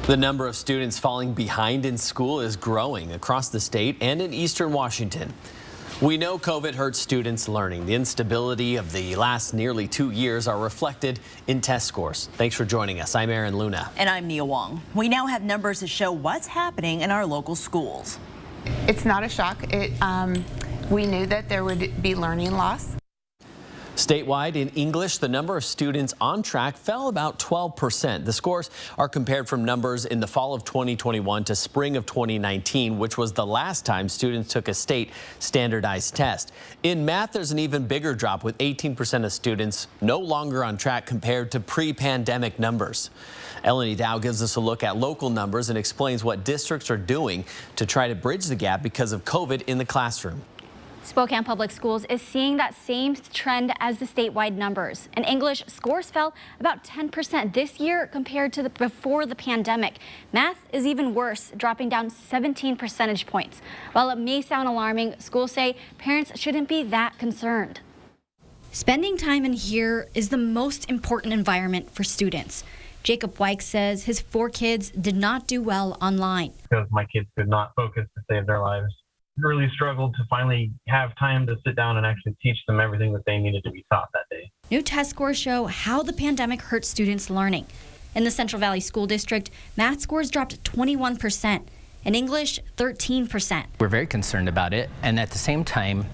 The number of students falling behind in school is growing across the state and in eastern Washington. We know COVID hurts students' learning. The instability of the last nearly 2 years are reflected in test scores. Thanks for joining us. I'm Aaron Luna. And I'm Nia Wong. We now have numbers to show what's happening in our local schools. It's not a shock. We knew that there would be learning loss. Statewide, in English, the number of students on track fell about 12%. The scores are compared from numbers in the fall of 2021 to spring of 2019, which was the last time students took a state standardized test. In math, there's an even bigger drop, with 18% of students no longer on track compared to pre-pandemic numbers. Elenee Dao gives us a look at local numbers and explains what districts are doing to try to bridge the gap because of COVID in the classroom. Spokane Public Schools is seeing that same trend as the statewide numbers. In English, scores fell about 10% this year compared to before the pandemic. Math is even worse, dropping down 17 percentage points. While it may sound alarming, schools say parents shouldn't be that concerned. Spending time in here is the most important environment for students. Jacob Wyke says his 4 kids did not do well online. Because my kids could not focus to save their lives. Really struggled to finally have time to sit down and actually teach them everything that they needed to be taught that day. New test scores show how the pandemic hurt students' learning. In the Central Valley School District, math scores dropped 21%. In English, 13%. We're very concerned about it, and at the same time,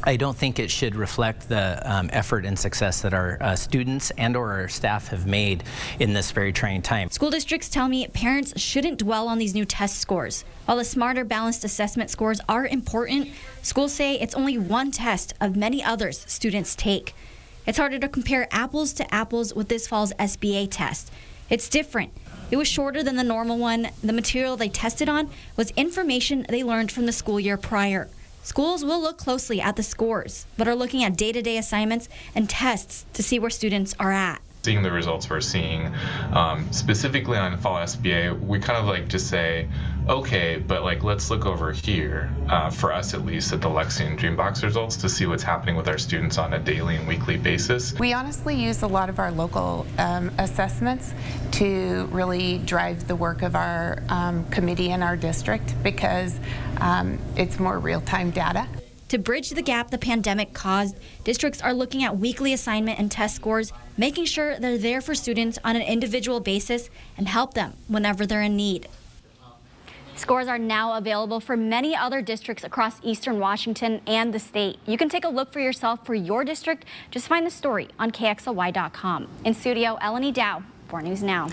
I don't think it should reflect the effort and success that our students and or our staff have made in this very trying time. School districts tell me parents shouldn't dwell on these new test scores. While the smarter, balanced assessment scores are important, schools say it's only one test of many others students take. It's harder to compare apples to apples with this fall's SBA test. It's different. It was shorter than the normal one. The material they tested on was information they learned from the school year prior. Schools will look closely at the scores, but are looking at day-to-day assignments and tests to see where students are at. Seeing the results we're seeing, specifically on fall SBA, we kind of like to say, okay, but like let's look over here, for us at least, at the Lexi and Dreambox results to see what's happening with our students on a daily and weekly basis. We honestly use a lot of our local assessments to really drive the work of our committee in our district because it's more real-time data. To bridge the gap the pandemic caused, districts are looking at weekly assignment and test scores, making sure they're there for students on an individual basis and help them whenever they're in need. Scores are now available for many other districts across eastern Washington and the state. You can take a look for yourself for your district. Just find the story on KXLY.com. In studio, Elenee Dao, 4 News Now.